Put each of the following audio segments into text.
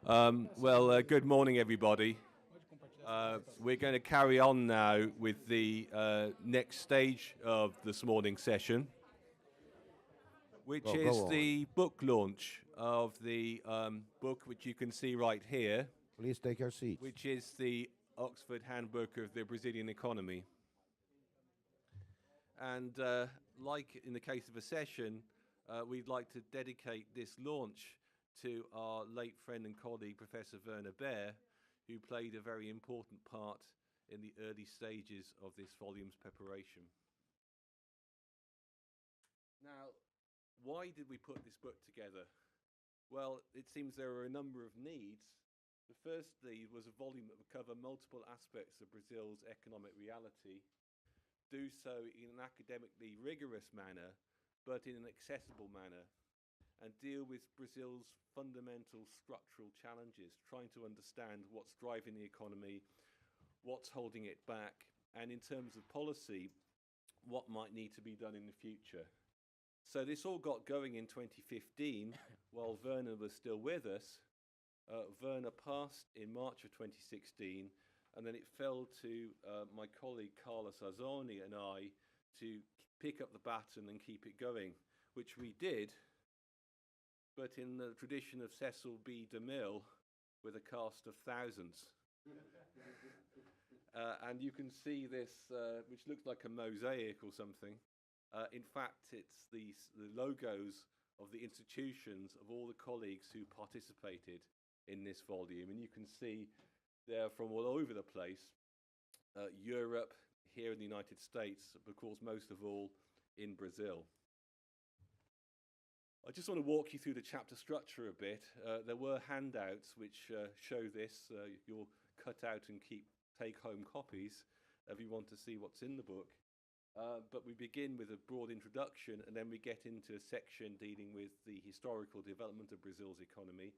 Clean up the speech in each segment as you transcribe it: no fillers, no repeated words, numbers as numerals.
Good morning, everybody. We're going to carry on now with the next stage of this morning's session, which is the book launch of the book which you can see right here. Please take your seats. Which is the Oxford Handbook of the Brazilian Economy. And like in the case of a session, we'd like to dedicate this launch to our late friend and colleague, Professor Werner Baer, who played a very important part in the early stages of this volume's preparation. Now, why did we put this book together? Well, it seems there are a number of needs. The first need was a volume that would cover multiple aspects of Brazil's economic reality, do so in an academically rigorous manner, but in an accessible manner, and deal with Brazil's fundamental structural challenges, trying to understand what's driving the economy, what's holding it back, and in terms of policy, what might need to be done in the future. So this all got going in 2015 while Werner was still with us. Werner passed in March of 2016, and then it fell to my colleague Carlos Arzoni and I to pick up the baton and keep it going, which we did, but in the tradition of Cecil B. DeMille, with a cast of thousands. And you can see this, which looks like a mosaic or something. In fact, it's the logos of the institutions of all the colleagues who participated in this volume. And you can see they're from all over the place, Europe, here in the United States, but of course most of all in Brazil. I just want to walk you through the chapter structure a bit. There were handouts which show this. You'll cut out and take home copies if you want to see what's in the book. But we begin with a broad introduction, and then we get into a section dealing with the historical development of Brazil's economy,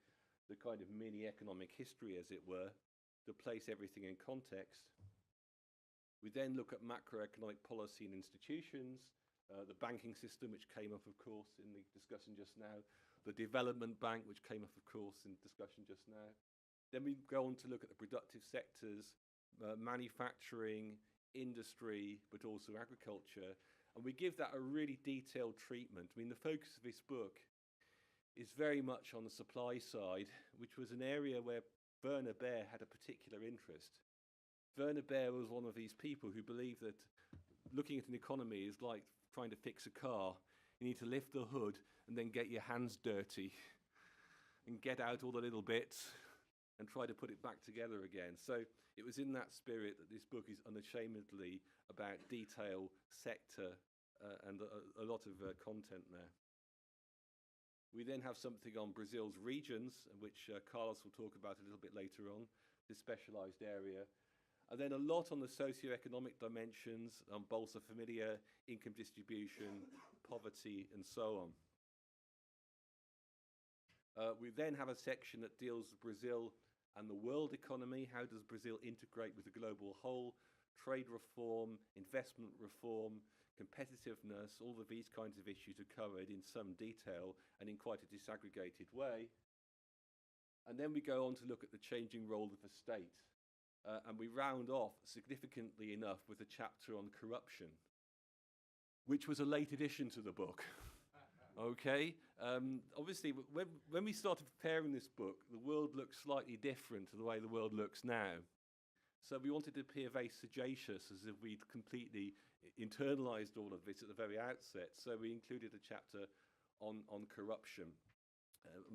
the kind of mini economic history, as it were, to place everything in context. We then look at macroeconomic policy and institutions, the banking system, which came up, of course, in the discussion just now, the development bank, which came up, of course, in discussion just now. Then we go on to look at the productive sectors, manufacturing, industry, but also agriculture, and we give that a really detailed treatment. I mean, the focus of this book is very much on the supply side, which was an area where Werner Baer had a particular interest. Werner Baer was one of these people who believed that looking at an economy is like trying to fix a car. You need to lift the hood and then get your hands dirty and get out all the little bits and try to put it back together again. So it was in that spirit that this book is unashamedly about detail, sector, and a lot of content there. We then have something on Brazil's regions, which Carlos will talk about a little bit later on, this specialized area. And then a lot on the socioeconomic dimensions, on Bolsa Familia, income distribution, poverty, and so on. We then have a section that deals with Brazil and the world economy. How does Brazil integrate with the global whole? Trade reform, investment reform, competitiveness, all of these kinds of issues are covered in some detail and in quite a disaggregated way. And then we go on to look at the changing role of the state. And we round off, significantly enough, with a chapter on corruption, which was a late addition to the book. Okay? Obviously, when we started preparing this book, the world looked slightly different to the way the world looks now. So we wanted to appear very sagacious, as if we'd completely internalized all of this at the very outset. So we included a chapter on corruption,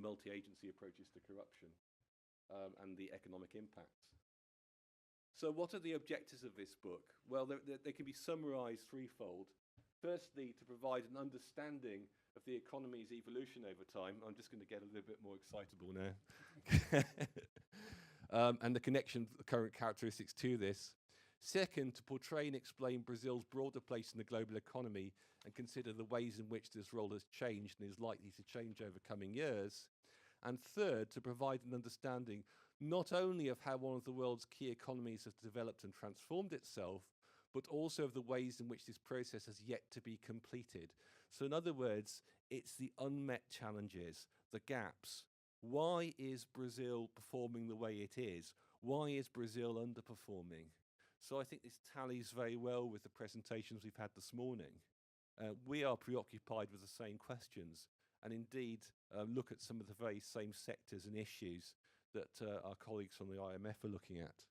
multi-agency approaches to corruption, and the economic impacts. So what are the objectives of this book? Well, they can be summarized threefold. Firstly, to provide an understanding of the economy's evolution over time. I'm just going to get a little bit more excitable now. And the connection of the current characteristics to this. Second, to portray and explain Brazil's broader place in the global economy and consider the ways in which this role has changed and is likely to change over coming years. And third, to provide an understanding not only of how one of the world's key economies has developed and transformed itself, but also of the ways in which this process has yet to be completed. So in other words, it's the unmet challenges, the gaps, Why is Brazil performing the way it is? Why is Brazil underperforming? So I think this tallies very well with the presentations we've had this morning. We are preoccupied with the same questions, and indeed look at some of the very same sectors and issues that our colleagues from the IMF are looking at.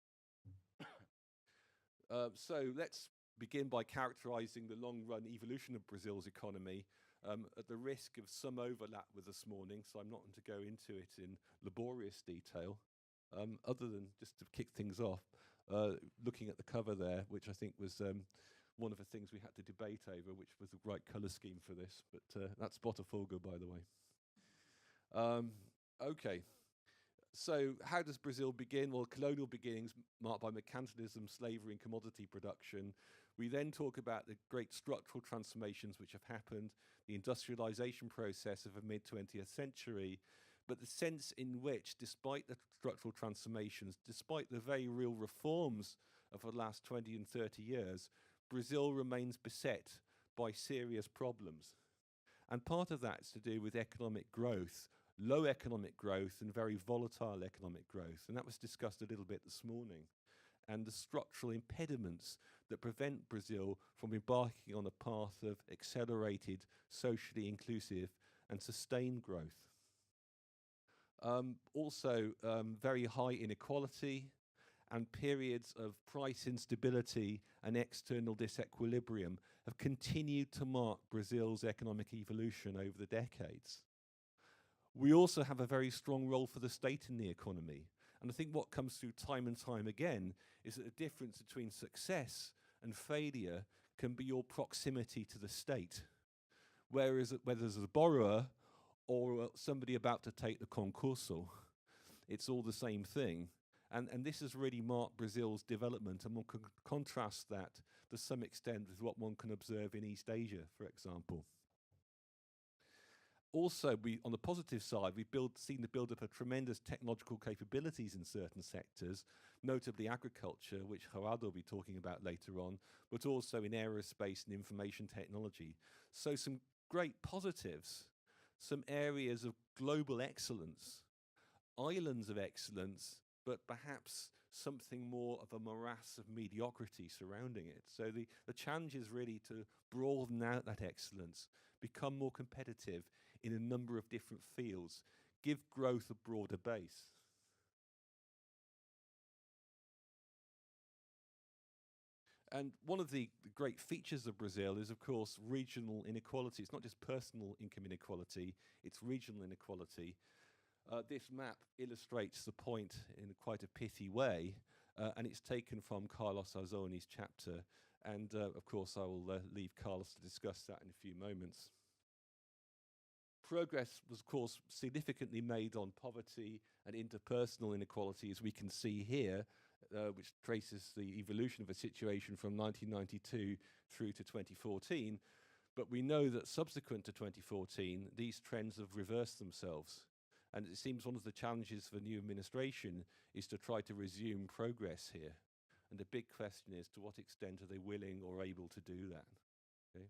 So let's begin by characterizing the long-run evolution of Brazil's economy, at the risk of some overlap with this morning, so I'm not going to go into it in laborious detail, other than just to kick things off, looking at the cover there, which I think was one of the things we had to debate over, which was the right colour scheme for this, but that's Botafogo, by the way. Okay. So how does Brazil begin? Well, colonial beginnings marked by mercantilism, slavery, and commodity production. We then talk about the great structural transformations which have happened, the industrialization process of the mid-20th century, but the sense in which, despite the structural transformations, despite the very real reforms of the last 20 and 30 years, Brazil remains beset by serious problems. And part of that is to do with economic growth, low economic growth and very volatile economic growth. And that was discussed a little bit this morning. And the structural impediments that prevent Brazil from embarking on a path of accelerated, socially inclusive and sustained growth. Also, very high inequality and periods of price instability and external disequilibrium have continued to mark Brazil's economic evolution over the decades. We also have a very strong role for the state in the economy. And I think what comes through time and time again is that the difference between success and failure can be your proximity to the state. Whereas whether as a borrower or somebody about to take the concurso, it's all the same thing. And this has really marked Brazil's development, and one can contrast that to some extent with what one can observe in East Asia, for example. Also, on the positive side, we've seen the build-up of tremendous technological capabilities in certain sectors, notably agriculture, which Gerardo will be talking about later on, but also in aerospace and information technology. So some great positives, some areas of global excellence, islands of excellence, but perhaps something more of a morass of mediocrity surrounding it. So the challenge is really to broaden out that excellence, become more competitive in a number of different fields, give growth a broader base. And one of the great features of Brazil is, of course, regional inequality. It's not just personal income inequality, it's regional inequality. This map illustrates the point in quite a pithy way, and it's taken from Carlos Arzoni's chapter. And of course, I will leave Carlos to discuss that in a few moments. Progress was, of course, significantly made on poverty and interpersonal inequality, as we can see here, which traces the evolution of a situation from 1992 through to 2014. But we know that subsequent to 2014, these trends have reversed themselves. And it seems one of the challenges for the new administration is to try to resume progress here. And the big question is, to what extent are they willing or able to do that? Okay.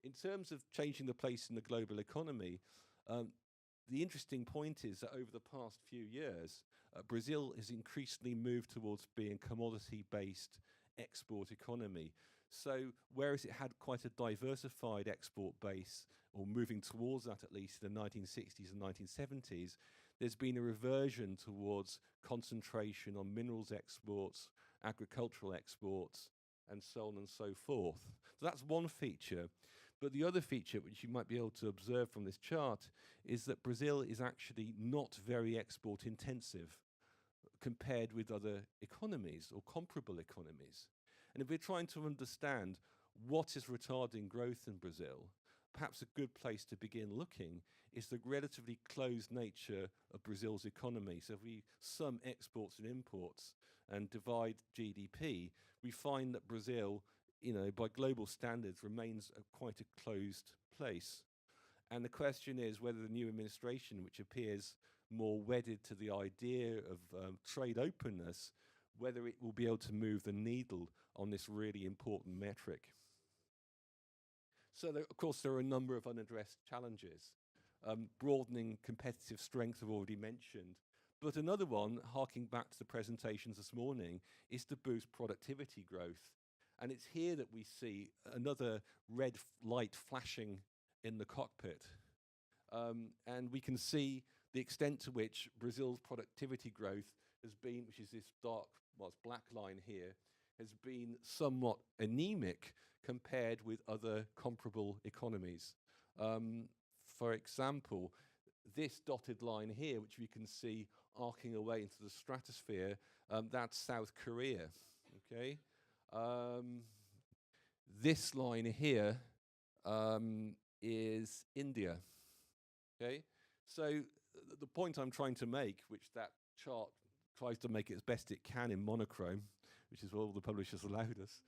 In terms of changing the place in the global economy, the interesting point is that over the past few years, Brazil has increasingly moved towards being a commodity-based export economy. So whereas it had quite a diversified export base, or moving towards that at least in the 1960s and 1970s, there's been a reversion towards concentration on minerals exports, agricultural exports, and so on and so forth. So that's one feature. But the other feature, which you might be able to observe from this chart, is that Brazil is actually not very export intensive compared with other economies or comparable economies. And if we're trying to understand what is retarding growth in Brazil, perhaps a good place to begin looking is the relatively closed nature of Brazil's economy. So if we sum exports and imports and divide GDP, we find that Brazil, by global standards, remains quite a closed place. And the question is whether the new administration, which appears more wedded to the idea of trade openness, whether it will be able to move the needle on this really important metric. So, of course, there are a number of unaddressed challenges. broadening competitive strength I've already mentioned. But another one, harking back to the presentations this morning, is to boost productivity growth. And it's here that we see another red light flashing in the cockpit. And we can see the extent to which Brazil's productivity growth has been, which is this dark, well, it's black line here, has been somewhat anemic compared with other comparable economies. For example, this dotted line here, which we can see arcing away into the stratosphere, that's South Korea, okay? This line here is India, okay? So the point I'm trying to make, which that chart tries to make it as best it can in monochrome, which is what all the publishers allowed us,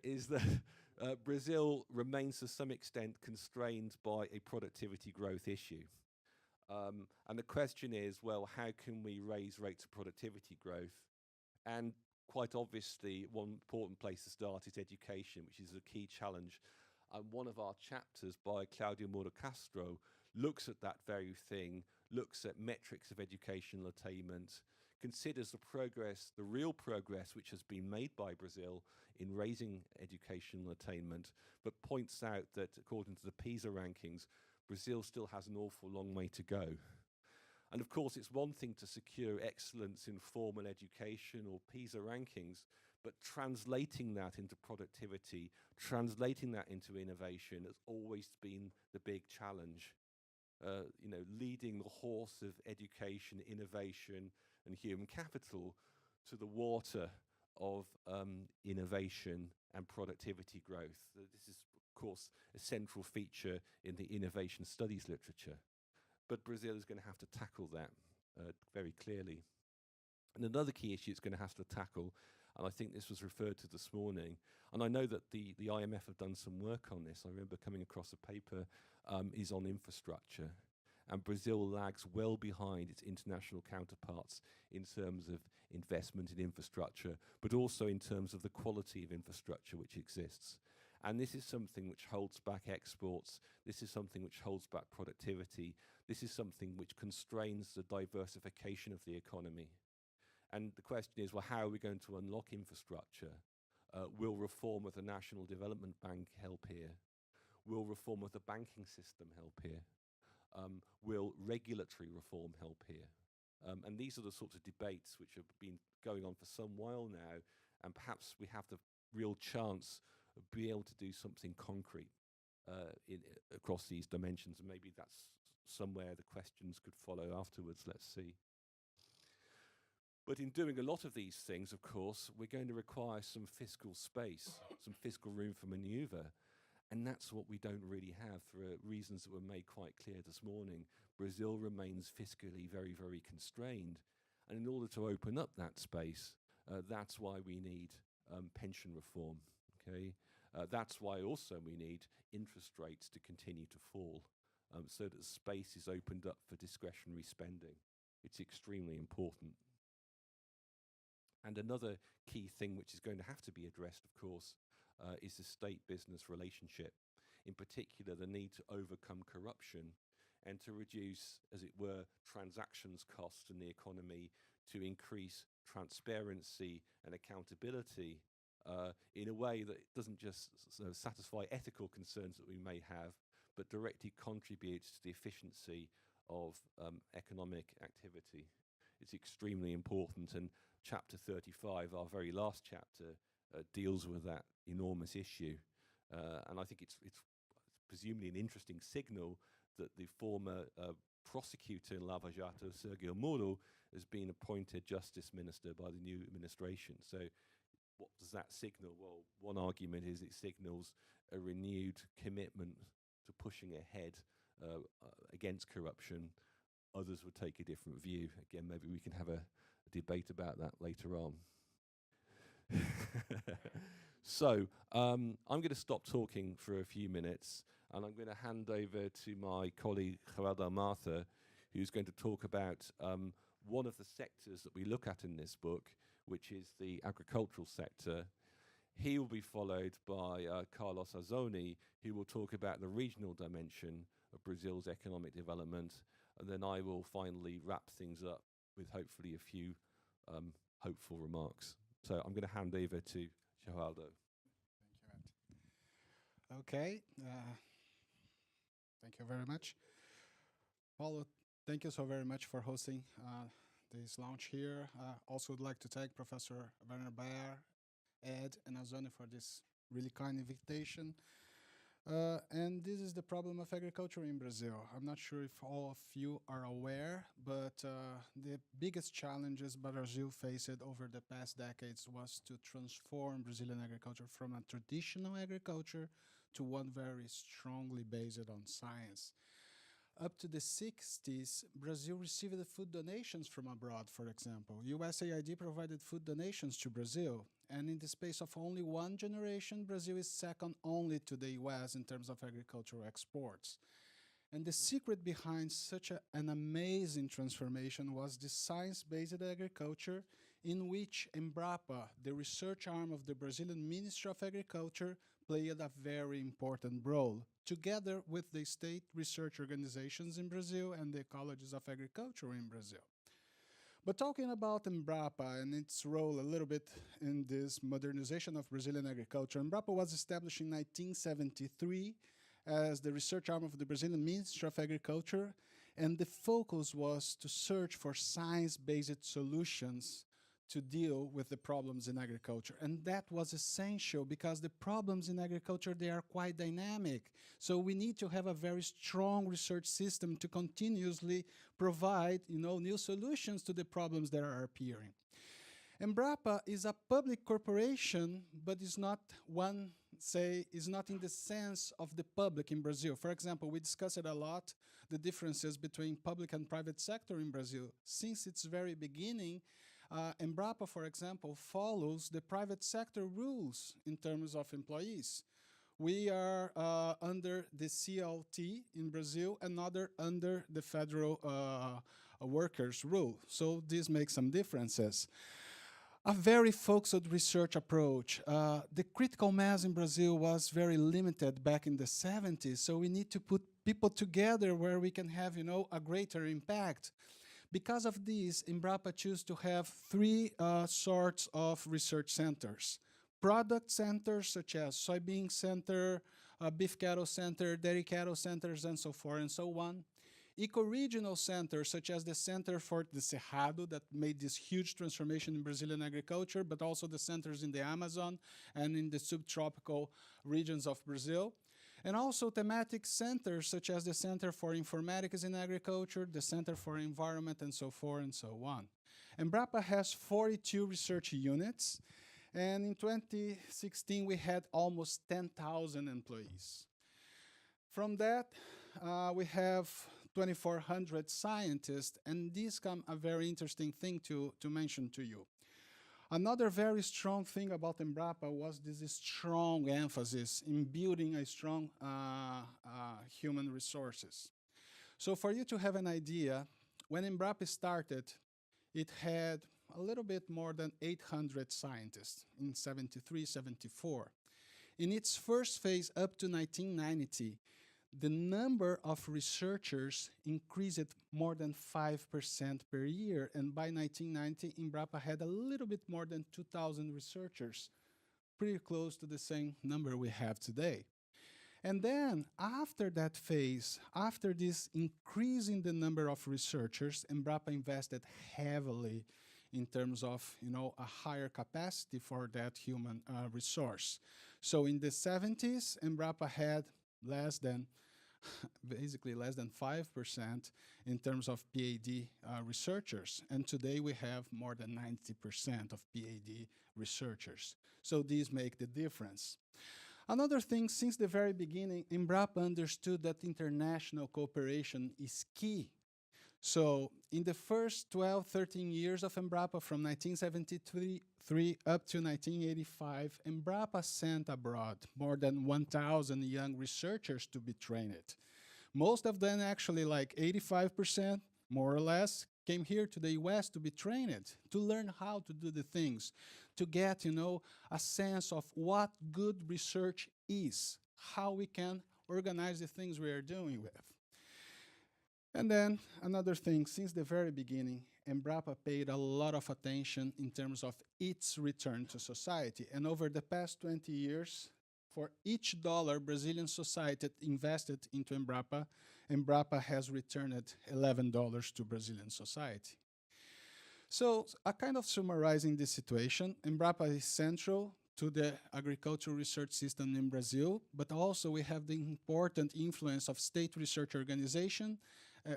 is that Brazil remains to some extent constrained by a productivity growth issue. And the question is, well, how can we raise rates of productivity growth? And quite obviously, one important place to start is education, which is a key challenge. One of our chapters by Claudio Moro Castro looks at that very thing, looks at metrics of educational attainment, considers the progress, the real progress which has been made by Brazil in raising educational attainment, but points out that according to the PISA rankings, Brazil still has an awful long way to go. And of course, it's one thing to secure excellence in formal education or PISA rankings, but translating that into productivity, translating that into innovation has always been the big challenge. Leading the horse of education, innovation, and human capital to the water of innovation and productivity growth. This is, of course, a central feature in the innovation studies literature. But Brazil is going to have to tackle that very clearly. And another key issue it's going to have to tackle, and I think this was referred to this morning, and I know that the IMF have done some work on this. I remember coming across a paper, is on infrastructure. And Brazil lags well behind its international counterparts in terms of investment in infrastructure, but also in terms of the quality of infrastructure which exists. And this is something which holds back exports. This is something which holds back productivity. This is something which constrains the diversification of the economy. And the question is, well, how are we going to unlock infrastructure? Will reform of the National Development Bank help here? Will reform of the banking system help here? Will regulatory reform help here? And these are the sorts of debates which have been going on for some while now, and perhaps we have the real chance of being able to do something concrete across these dimensions, and maybe that's somewhere the questions could follow afterwards. Let's see. But in doing a lot of these things, of course, we're going to require some fiscal space, some fiscal room for maneuver. And that's what we don't really have for reasons that were made quite clear this morning. Brazil remains fiscally very, very constrained. And in order to open up that space, that's why we need pension reform, okay? That's why also we need interest rates to continue to fall so that space is opened up for discretionary spending. It's extremely important. And another key thing which is going to have to be addressed, of course, is the state-business relationship. In particular, the need to overcome corruption and to reduce, as it were, transactions costs in the economy, to increase transparency and accountability in a way that doesn't just satisfy ethical concerns that we may have, but directly contributes to the efficiency of economic activity. It's extremely important, and chapter 35, our very last chapter, deals with that enormous issue. And I think it's presumably an interesting signal that the former prosecutor in Lava Jato, Sergio Moro, has been appointed justice minister by the new administration. So what does that signal? Well, one argument is it signals a renewed commitment to pushing ahead against corruption. Others would take a different view. Again, maybe we can have a debate about that later on. So I'm going to stop talking for a few minutes, and I'm going to hand over to my colleague Geraldo Martha, who's going to talk about one of the sectors that we look at in this book, which is the agricultural sector. He will be followed by Carlos Azzoni, who will talk about the regional dimension of Brazil's economic development. And then I will finally wrap things up with hopefully a few hopeful remarks. So I'm going to hand over to Geraldo. Thank you, Ed. Okay. Thank you very much. Paulo, thank you so very much for hosting this launch here. Also would like to thank Professor Werner Baer, Ed, and Azone for this really kind invitation. And this is the problem of agriculture in Brazil. I'm not sure if all of you are aware, but the biggest challenges Brazil faced over the past decades was to transform Brazilian agriculture from a traditional agriculture to one very strongly based on science. Up to the 60s, Brazil received food donations from abroad, for example. USAID provided food donations to Brazil, and in the space of only one generation, Brazil is second only to the US in terms of agricultural exports. And the secret behind such an amazing transformation was the science-based agriculture in which Embrapa, the research arm of the Brazilian Ministry of Agriculture, played a very important role, together with the state research organizations in Brazil and the colleges of agriculture in Brazil. But talking about Embrapa and its role a little bit in this modernization of Brazilian agriculture, Embrapa was established in 1973 as the research arm of the Brazilian Ministry of Agriculture, and the focus was to search for science-based solutions to deal with the problems in agriculture. And that was essential because the problems in agriculture, they are quite dynamic. So we need to have a very strong research system to continuously provide, new solutions to the problems that are appearing. Embrapa is a public corporation, but is not in the sense of the public in Brazil. For example, we discussed a lot, the differences between public and private sector in Brazil. Since its very beginning, Embrapa, for example, follows the private sector rules in terms of employees. We are under the CLT in Brazil and other under the federal workers rule. So this makes some differences. A very focused research approach. The critical mass in Brazil was very limited back in the 70s, so we need to put people together where we can have, a greater impact. Because of this, Embrapa chose to have three sorts of research centers. Product centers, such as soybean center, beef cattle center, dairy cattle centers, and so forth and so on. Eco-regional centers, such as the Center for the Cerrado, that made this huge transformation in Brazilian agriculture, but also the centers in the Amazon and in the subtropical regions of Brazil. And also thematic centers, such as the Center for Informatics in Agriculture, the Center for Environment, and so forth and so on. Embrapa has 42 research units, and in 2016, we had almost 10,000 employees. From that, we have 2,400 scientists, and this comes a very interesting thing to mention to you. Another very strong thing about Embrapa was this strong emphasis in building a strong human resources. So for you to have an idea, when Embrapa started, it had a little bit more than 800 scientists in 73, 74. In its first phase up to 1990, the number of researchers increased more than 5% per year. And by 1990, Embrapa had a little bit more than 2,000 researchers, pretty close to the same number we have today. And then after that phase, after this increase in the number of researchers, Embrapa invested heavily in terms of, a higher capacity for that human resource. So in the 70s, Embrapa had basically less than 5% in terms of PhD researchers. And today we have more than 90% of PhD researchers. So these make the difference. Another thing, since the very beginning, Embrapa understood that international cooperation is key. So in the first 12, 13 years of Embrapa, from 1973 up to 1985, Embrapa sent abroad more than 1,000 young researchers to be trained. Most of them, actually like 85%, more or less, came here to the US to be trained, to learn how to do the things, to get, a sense of what good research is, how we can organize the things we are doing with. And then another thing, since the very beginning, Embrapa paid a lot of attention in terms of its return to society. And over the past 20 years, for each dollar Brazilian society invested into Embrapa, Embrapa has returned $11 to Brazilian society. So, a kind of summarizing this situation, Embrapa is central to the agricultural research system in Brazil, but also we have the important influence of state research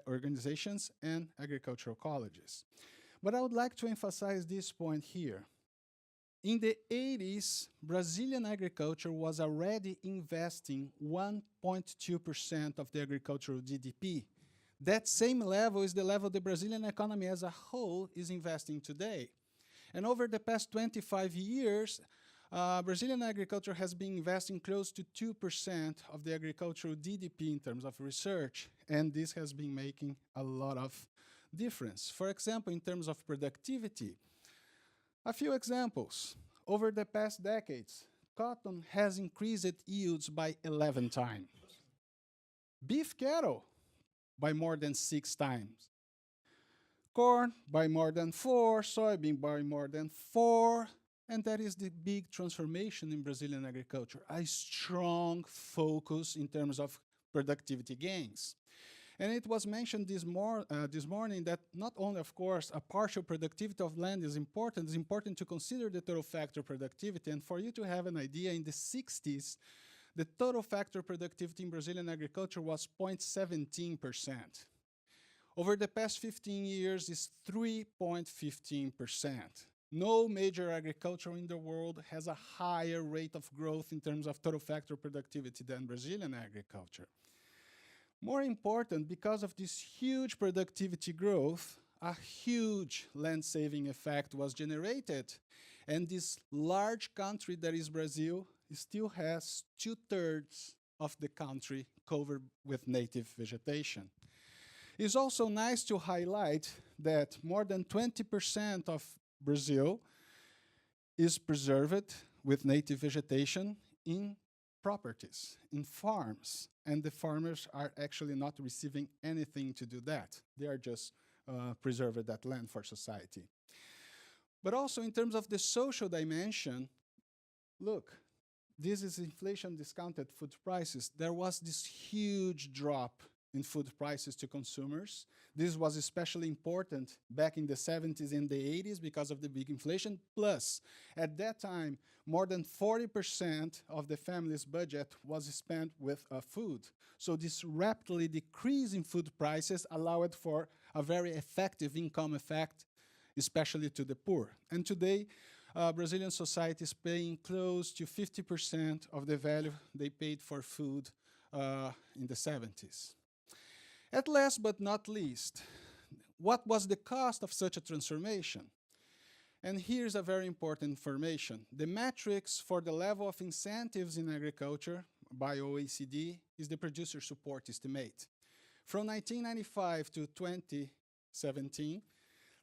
organizations and agricultural colleges. But I would like to emphasize this point here. In the 80s, Brazilian agriculture was already investing 1.2% of the agricultural GDP. That same level is the level the Brazilian economy as a whole is investing today. And over the past 25 years, Brazilian agriculture has been investing close to 2% of the agricultural GDP in terms of research, and this has been making a lot of difference. For example, in terms of productivity, a few examples. Over the past decades, cotton has increased yields by 11 times. Beef cattle by more than 6 times. Corn by more than 4, soybean by more than 4, and that is the big transformation in Brazilian agriculture, a strong focus in terms of productivity gains. And it was mentioned this morning that not only, of course, a partial productivity of land is important, it's important to consider the total factor productivity. And for you to have an idea, in the 60s, the total factor productivity in Brazilian agriculture was 0.17%. Over the past 15 years, it's 3.15%. No major agriculture in the world has a higher rate of growth in terms of total factor productivity than Brazilian agriculture. More important, because of this huge productivity growth, a huge land-saving effect was generated. And this large country that is Brazil still has 2/3 of the country covered with native vegetation. It's also nice to highlight that more than 20% of Brazil is preserved with native vegetation in properties, in farms, and the farmers are actually not receiving anything to do that. They are just preserving that land for society. But also in terms of the social dimension, look, this is inflation discounted food prices. There was this huge drop in food prices to consumers. This was especially important back in the 70s and the 80s because of the big inflation. Plus, at that time, more than 40% of the family's budget was spent with food. So this rapidly decreasing food prices allowed for a very effective income effect, especially to the poor. And today, Brazilian society is paying close to 50% of the value they paid for food in the 70s. At last but not least, what was the cost of such a transformation? And here's a very important information. The metrics for the level of incentives in agriculture by OECD is the producer support estimate. From 1995 to 2017,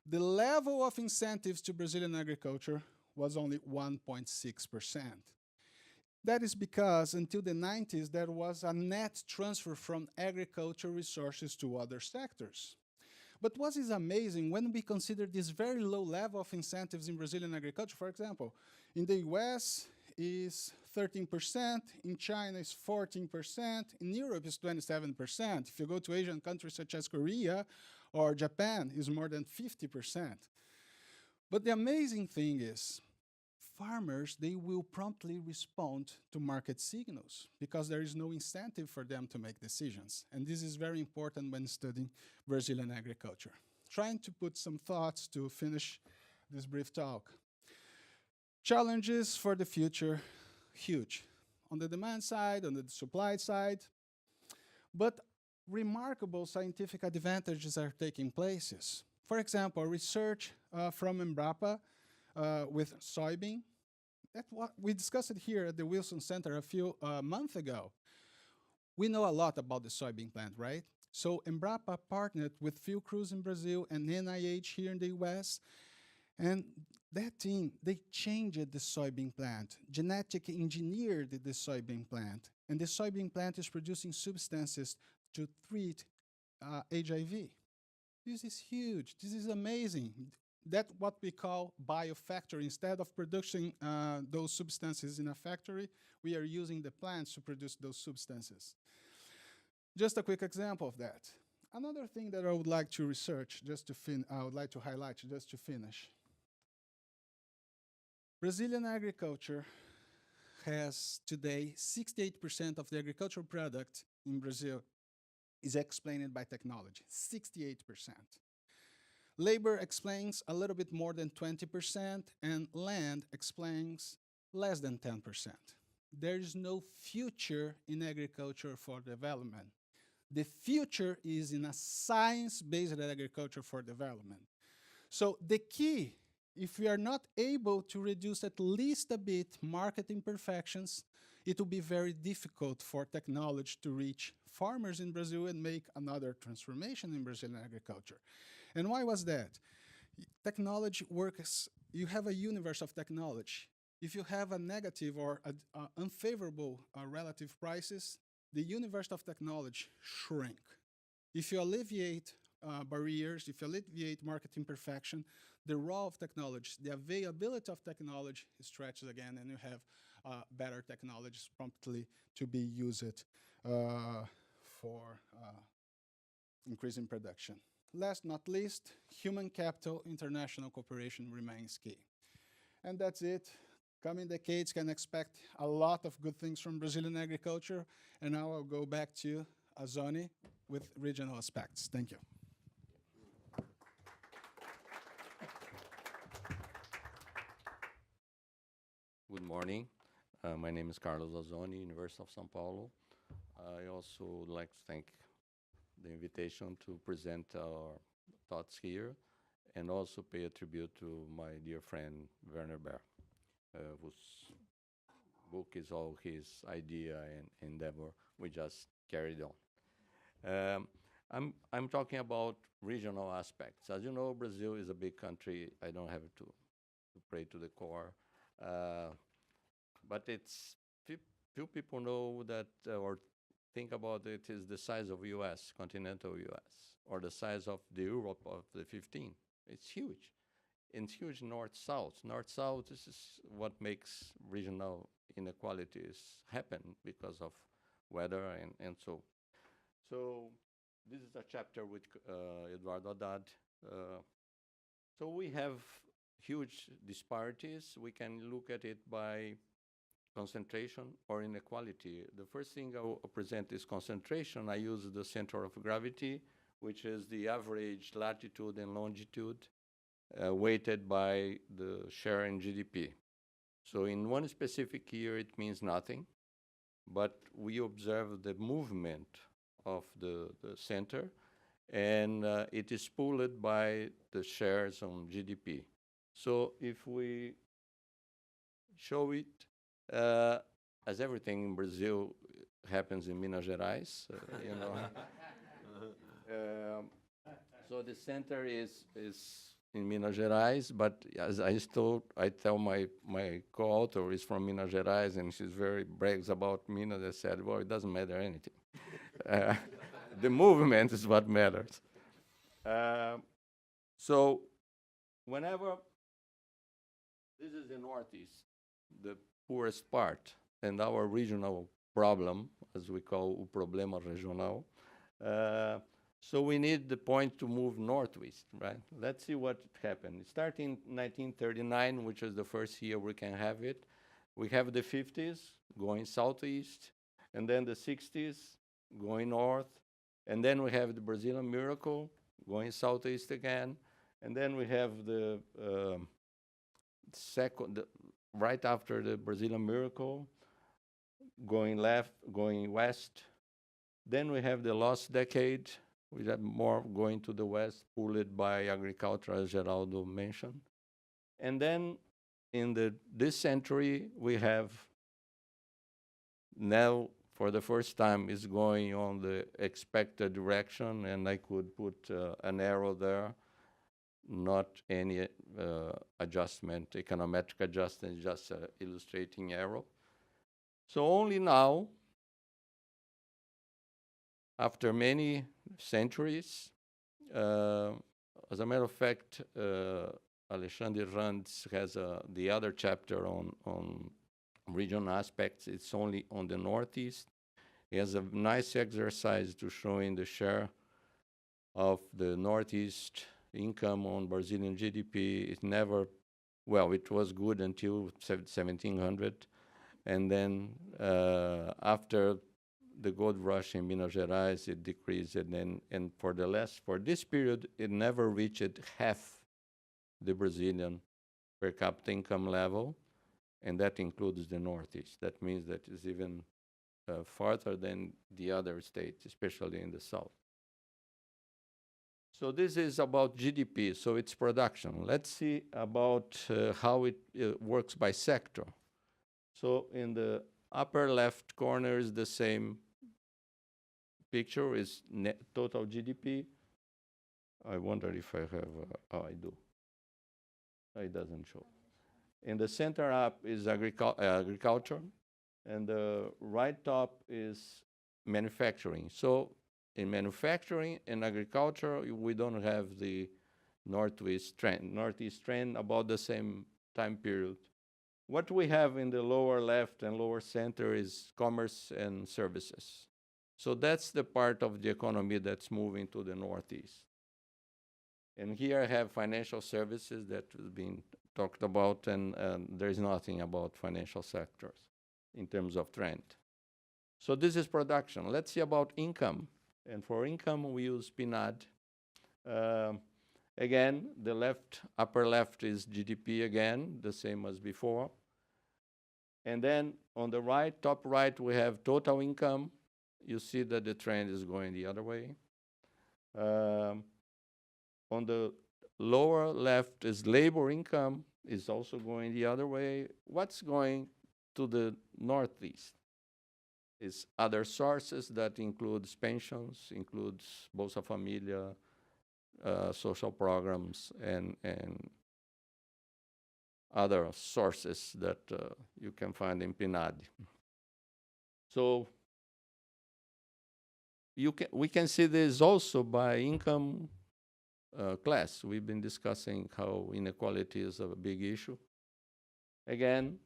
the level of incentives to Brazilian agriculture was only 1.6%. That is because until the 90s, there was a net transfer from agricultural resources to other sectors. But what is amazing, when we consider this very low level of incentives in Brazilian agriculture, for example, in the US is 13%, in China is 14%, in Europe is 27%. If you go to Asian countries such as Korea or Japan, it's more than 50%. But the amazing thing is, farmers, they will promptly respond to market signals because there is no incentive for them to make decisions. And this is very important when studying Brazilian agriculture. Trying to put some thoughts to finish this brief talk. Challenges for the future, huge. On the demand side, on the supply side, but remarkable scientific advantages are taking place. For example, research from Embrapa with soybean. That's what we discussed it here at the Wilson Center a few months ago. We know a lot about the soybean plant, right? So Embrapa partnered with Fiocruz in Brazil and NIH here in the US. And that team, they changed the soybean plant, genetically engineered the soybean plant. And the soybean plant is producing substances to treat HIV. This is huge. This is amazing. That's what we call biofactory. Instead of producing those substances in a factory, we are using the plants to produce those substances. Just a quick example of that. Another thing that I would like to research, I would like to highlight just to finish. Brazilian agriculture has today 68% of the agricultural product in Brazil is explained by technology, 68%. Labor explains a little bit more than 20%, and land explains less than 10%. There is no future in agriculture for development. The future is in a science-based agriculture for development. So the key, if we are not able to reduce at least a bit market imperfections, it will be very difficult for technology to reach farmers in Brazil and make another transformation in Brazilian agriculture. And why was that? Technology works, you have a universe of technology. If you have a negative or unfavorable relative prices, the universe of technology shrink. If you alleviate barriers, if you alleviate market imperfection, the role of technology, the availability of technology stretches again, and you have better technologies promptly to be used for increasing production. Last not least, human capital, international cooperation remains key. And that's it. Coming decades can expect a lot of good things from Brazilian agriculture, and now I'll go back to Azoni with regional aspects. Thank you. Good morning. My name is Carlos Azoni, University of São Paulo. I also would like to thank the invitation to present our thoughts here and also pay a tribute to my dear friend Werner Baer, whose book is all his idea and endeavor. We just carried on. I'm talking about regional aspects. As you know, Brazil is a big country. I don't have to pray to the core. But it's few people know that or think about it is the size of U.S., continental U.S., or the size of the Europe of the 15. It's huge. It's huge north-south. North-south, this is what makes regional inequalities happen because of weather and so. So this is a chapter with Eduardo Haddad. So we have huge disparities. We can look at it by concentration or inequality. The first thing I will present is concentration. I use the center of gravity, which is the average latitude and longitude weighted by the share in GDP. So in one specific year, it means nothing, but we observe the movement of the center, and it is pulled by the shares on GDP. So if we show it, as everything in Brazil happens in Minas Gerais, you know. So the center is in Minas Gerais, but as I tell my co-author is from Minas Gerais, and she's very brags about Minas. I said, well, it doesn't matter anything. The movement is what matters. So whenever, this is the Northeast, the poorest part, and our regional problem, as we call o problema regional. So we need the point to move northwest, right? Let's see what happened. Starting in 1939, which is the first year we can have it, we have the 50s going southeast, and then the 60s going north, and then we have the Brazilian miracle going southeast again, and then we have the right after the Brazilian miracle, going left, going west. Then we have the lost decade. We have more going to the west, pulled by agriculture, as Geraldo mentioned. And then in this century, we have now, for the first time, is going on the expected direction, and I could put an arrow there, not any adjustment, econometric adjustment, just illustrating arrow. So only now, after many centuries, as a matter of fact, Alexander Rands has the other chapter on regional aspects. It's only on the Northeast. He has a nice exercise to showing the share of the Northeast income on Brazilian GDP. It never, well, it was good until 1700. And then after the gold rush in Minas Gerais, it decreased. And for this period, it never reached half the Brazilian per capita income level. And that includes the Northeast. That means that it's even farther than the other states, especially in the South. So this is about GDP, so it's production. Let's see about how it works by sector. So in the upper left corner is the same picture, is total GDP. I wonder if I have, oh, I do. It doesn't show. In the center up is agriculture, and the right top is manufacturing. So in manufacturing and agriculture, we don't have the northeast trend about the same time period. What we have in the lower left and lower center is commerce and services. So that's the part of the economy that's moving to the Northeast. And here I have financial services that has been talked about, and there's nothing about financial sectors in terms of trend. So this is production. Let's see about income. And for income, we use PNAD. Again, the upper left is GDP again, the same as before. And then on the right, top right, we have total income. You see that the trend is going the other way. On the lower left is labor income, is also going the other way. What's going to the Northeast is other sources that includes pensions, includes Bolsa Familia, social programs, and other sources that you can find in PNAD. So we can see this also by income class. We've been discussing how inequality is a big issue. Again,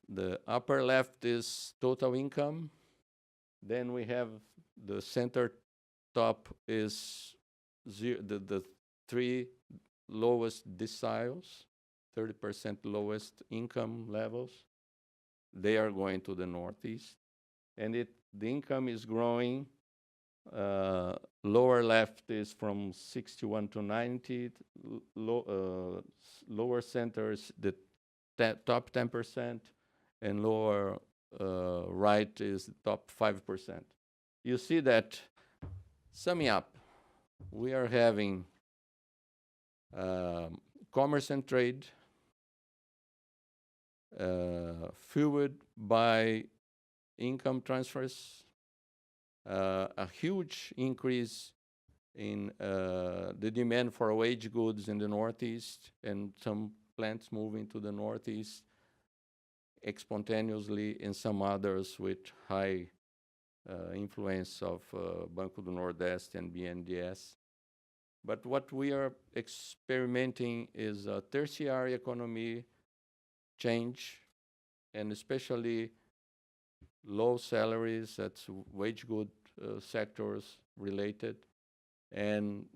the upper left is total income. Then we have the center top is the three lowest deciles, 30% lowest income levels. They are going to the Northeast. And the income is growing. Lower left is from 61 to 90. Lower center is the top 10%, and lower right is the top 5%. You see that, summing up, we are having commerce and trade fueled by income transfers, a huge increase in the demand for wage goods in the Northeast, and some plants moving to the Northeast spontaneously, and some others with high influence of Banco do Nordeste and BNDES. But what we are experimenting is a tertiary economy change, and especially low salaries, that's wage good sectors related, and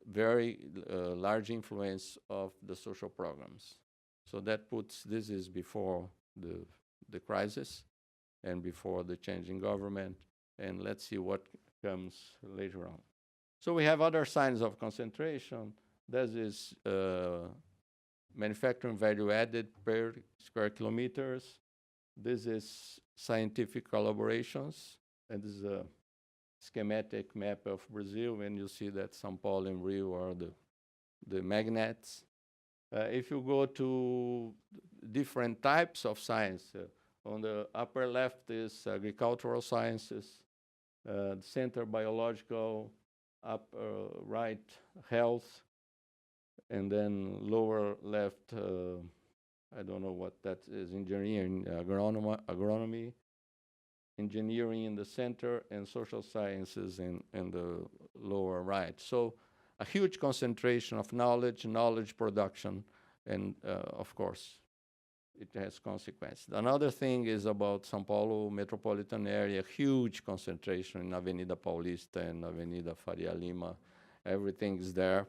very large influence of the social programs. So that puts, this is before the crisis and before the change in government, and let's see what comes later on. So we have other signs of concentration. This is manufacturing value added per square kilometers. This is scientific collaborations, and this is a schematic map of Brazil, and you see that São Paulo and Rio are the magnets. If you go to different types of science, on the upper left is agricultural sciences, center biological, upper right health, and then lower left, I don't know what that is, engineering, agronomy, engineering in the center, and social sciences in the lower right. So a huge concentration of knowledge production, and of course, it has consequences. Another thing is about São Paulo metropolitan area, huge concentration in Avenida Paulista and Avenida Faria Lima. Everything is there.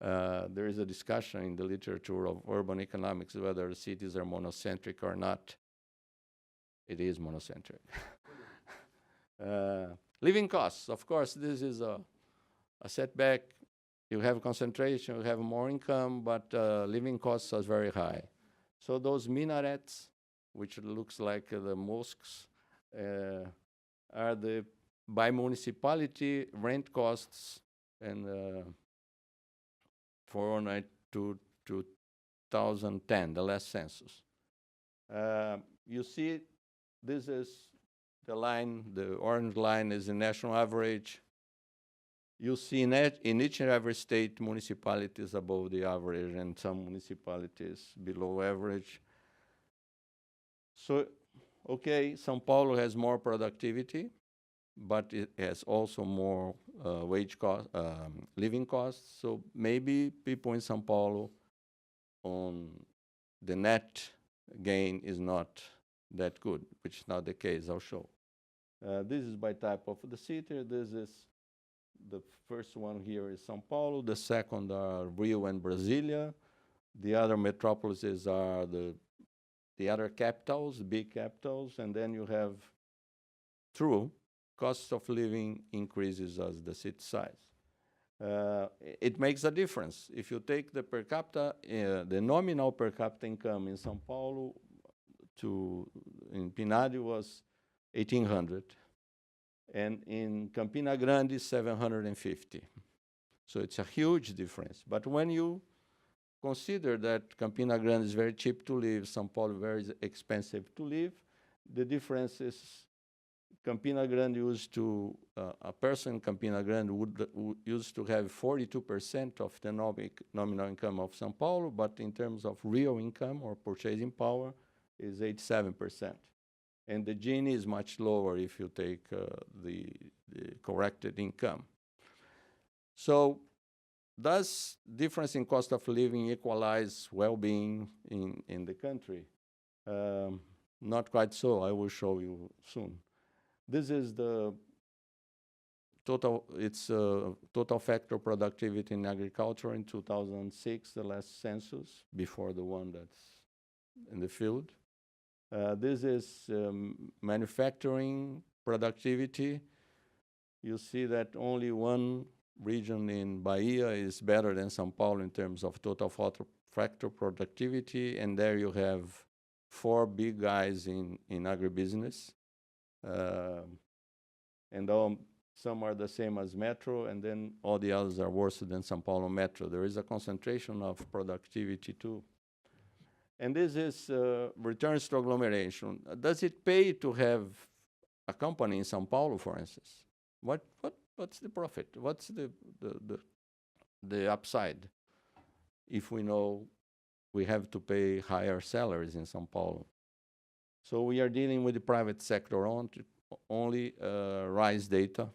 There is a discussion in the literature of urban economics whether cities are monocentric or not. It is monocentric. Living costs, of course, this is a setback. You have concentration, you have more income, but living costs are very high. So those minarets, which looks like the mosques, are the by municipality rent costs, and 409 to 2010, the last census. You see, this is the line, the orange line is the national average. You see in each and every state, municipalities above the average and some municipalities below average. So, okay, São Paulo has more productivity, but it has also more wage cost, living costs. So maybe people in São Paulo on the net gain is not that good, which is not the case, I'll show. This is by type of the city. This is the first one here is São Paulo. The second are Rio and Brasilia. The other metropolises are the other capitals, big capitals, and then you have, true, cost of living increases as the city size. It makes a difference. If you take the per capita, the nominal per capita income in São Paulo in Pinhade was 1,800. And in Campina Grande, 750. So it's a huge difference. But when you consider that Campina Grande is very cheap to live, São Paulo very expensive to live, the difference is Campina Grande used to, a person in Campina Grande used to have 42% of the nominal income of São Paulo, but in terms of real income or purchasing power is 87%. And the Gini is much lower if you take the corrected income. So does difference in cost of living equalize well-being in the country? Not quite so. I will show you soon. This is the total, it's total factor productivity in agriculture in 2006, the last census, before the one that's in the field. This is manufacturing productivity. You see that only one region in Bahia is better than São Paulo in terms of total factor productivity, and there you have 4 big guys in agribusiness. And some are the same as Metro, and then all the others are worse than São Paulo Metro. There is a concentration of productivity too. And this is returns to agglomeration. Does it pay to have a company in São Paulo, for instance? What's the profit? What's the upside if we know we have to pay higher salaries in São Paulo? So we are dealing with the private sector only RISE data.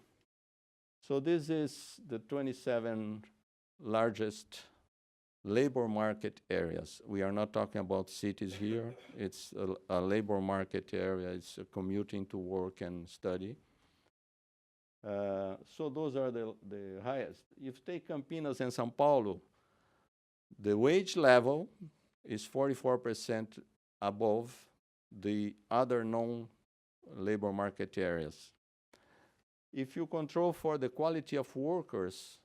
So this is the 27 largest labor market areas. We are not talking about cities here. It's a labor market area. It's commuting to work and study. So those are the highest. If you take Campinas and São Paulo, the wage level is 44% above the other non-labor market areas. If you control for the quality of workers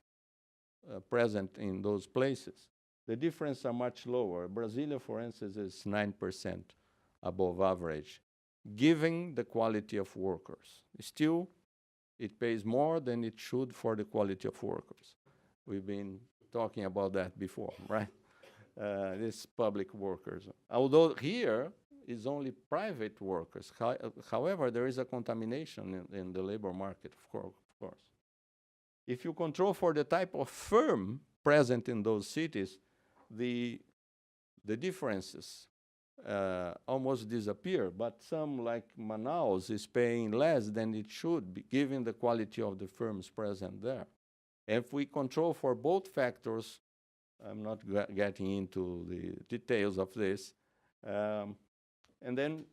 present in those places, the difference are much lower. Brasilia, for instance, is 9% above average, given the quality of workers. Still, it pays more than it should for the quality of workers. We've been talking about that before, right? This public workers. Although here is only private workers. However, there is a contamination in the labor market, of course. If you control for the type of firm present in those cities, the differences almost disappear, but some like Manaus is paying less than it should be, given the quality of the firms present there. If we control for both factors, I'm not getting into the details of this, and then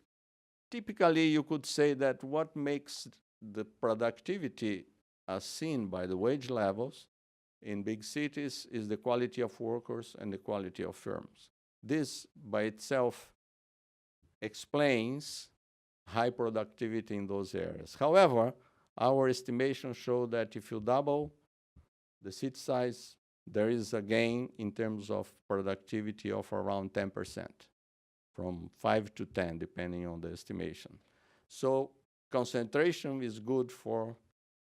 typically you could say that what makes the productivity as seen by the wage levels in big cities is the quality of workers and the quality of firms. This by itself explains high productivity in those areas. However, our estimations show that if you double the city size, there is a gain in terms of productivity of around 10%, from 5 to 10, depending on the estimation. So concentration is good for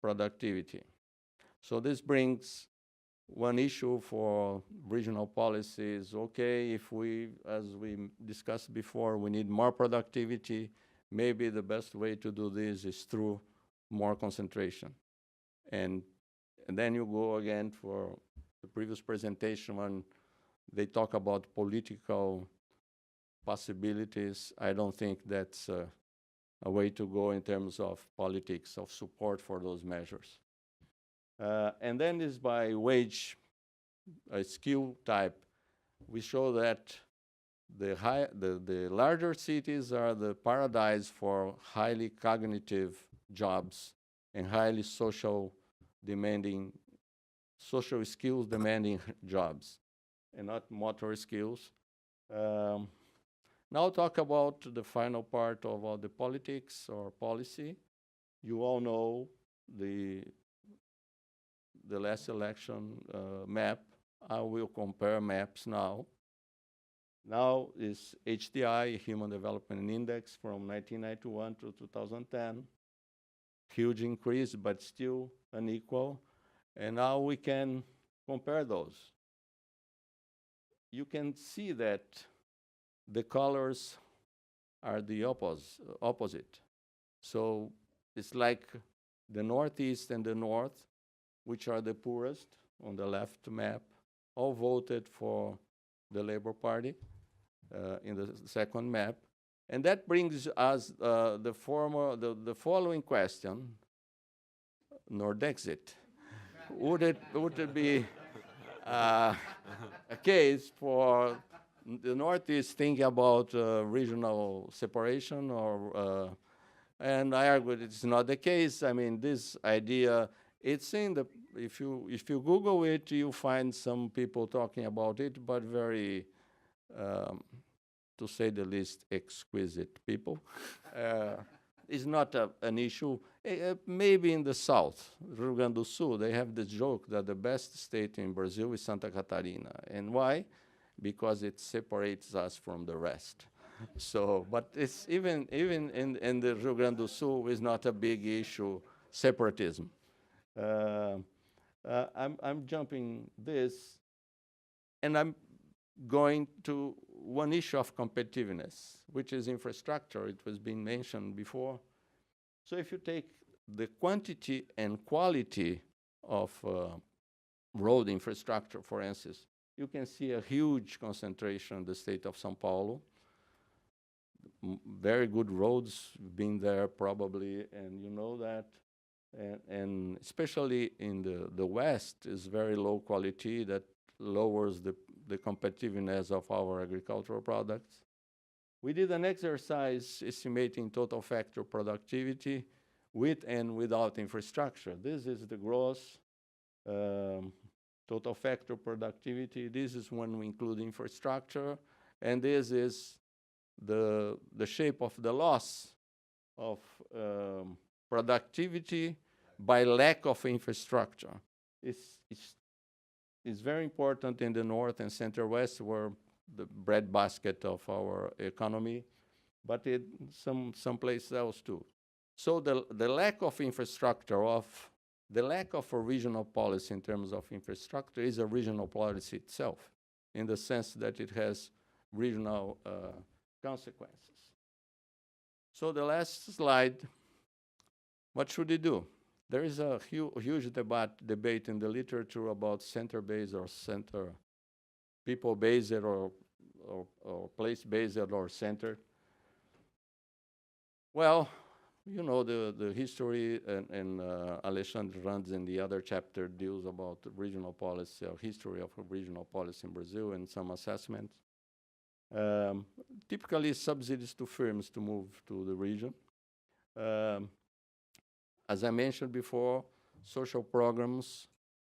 productivity. So this brings one issue for regional policies. Okay, if we, as we discussed before, we need more productivity, maybe the best way to do this is through more concentration. And then you go again for the previous presentation when they talk about political possibilities. I don't think that's a way to go in terms of politics, of support for those measures. And then is by wage skill type. We show that the larger cities are the paradise for highly cognitive jobs and highly social skills demanding jobs, and not motor skills. Now talk about the final part of all the politics or policy. You all know the last election map. I will compare maps now. Now is HDI, Human Development Index, from 1991 to 2010. Huge increase, but still unequal. And now we can compare those. You can see that the colors are the opposite. So it's like the Northeast and the North, which are the poorest on the left map, all voted for the Labour Party in the second map. And that brings us the following question, Nordexit. Would it be a case for the Northeast thinking about regional separation, or and I argue it's not the case. I mean, this idea, it's in the, if you Google it, you find some people talking about it, but very, to say the least, exquisite people. It's not an issue. Maybe in the South, Rio Grande do Sul, they have the joke that the best state in Brazil is Santa Catarina. And why? Because it separates us from the rest. So, but it's even in the Rio Grande do Sul is not a big issue, separatism. I'm jumping this, and I'm going to one issue of competitiveness, which is infrastructure. It was being mentioned before. So if you take the quantity and quality of road infrastructure, for instance, you can see a huge concentration in the state of São Paulo. Very good roads, been there probably, and you know that. And especially in the West is very low quality that lowers the competitiveness of our agricultural products. We did an exercise estimating total factor productivity with and without infrastructure. This is the gross total factor productivity. This is when we include infrastructure, and this is the shape of the loss of productivity by lack of infrastructure. It's very important in the North and Center-West, where the breadbasket of our economy, but some place else too. So the lack of infrastructure, the lack of a regional policy in terms of infrastructure is a regional policy itself, in the sense that it has regional consequences. So the last slide, what should it do? There is a huge debate in the literature about center-based or people-based or or place-based or centered. Well, you know, the history, and Alexandre Randes in the other chapter deals about regional policy, or history of regional policy in Brazil, and some assessments. Typically, subsidies to firms to move to the region. As I mentioned before, social programs.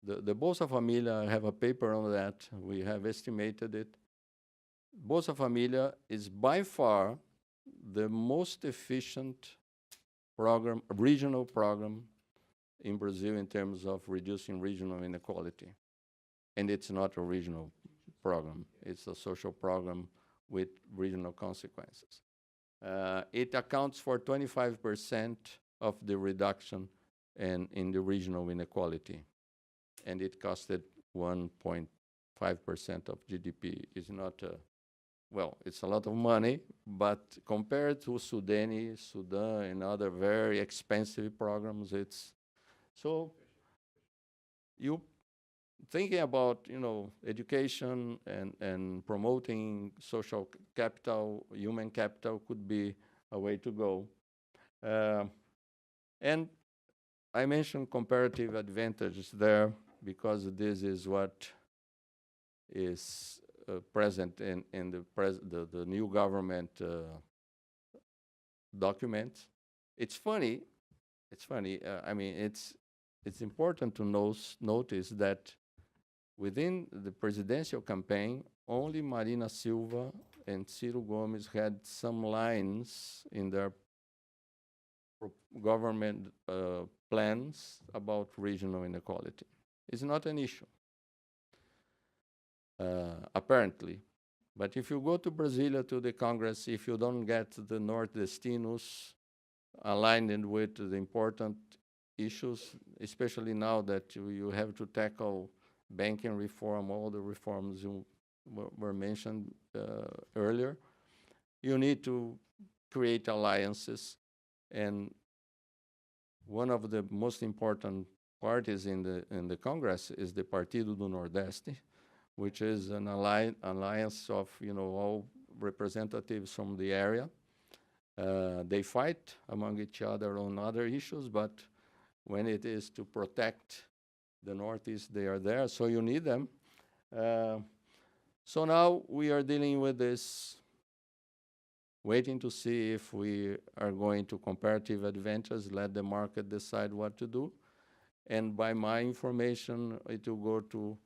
The Bolsa Familia, I have a paper on that. We have estimated it. Bolsa Familia is by far the most efficient program, regional program in Brazil in terms of reducing regional inequality. And it's not a regional program. It's a social program with regional consequences. It accounts for 25% of the reduction in the regional inequality. And it costed 1.5% of GDP. It's not, well, it's a lot of money, but compared to Sudan and other very expensive programs, it's, so you thinking about, you know, education and promoting social capital, human capital could be a way to go. And I mentioned comparative advantages there because this is what is present in the new government document. It's funny. I mean, it's important to notice that within the presidential campaign, only Marina Silva and Ciro Gomes had some lines in their government plans about regional inequality. It's not an issue, apparently. But if you go to Brasilia, to the Congress, if you don't get the nordestinos aligned with the important issues, especially now that you have to tackle banking reform, all the reforms were mentioned earlier, you need to create alliances. And one of the most important parties in the Congress is the Partido do Nordeste, which is an alliance of, you know, all representatives from the area. They fight among each other on other issues, but when it is to protect the Northeast, they are there, so you need them. So now we are dealing with this, waiting to see if we are going to comparative advantage, let the market decide what to do. And by my information, it will go to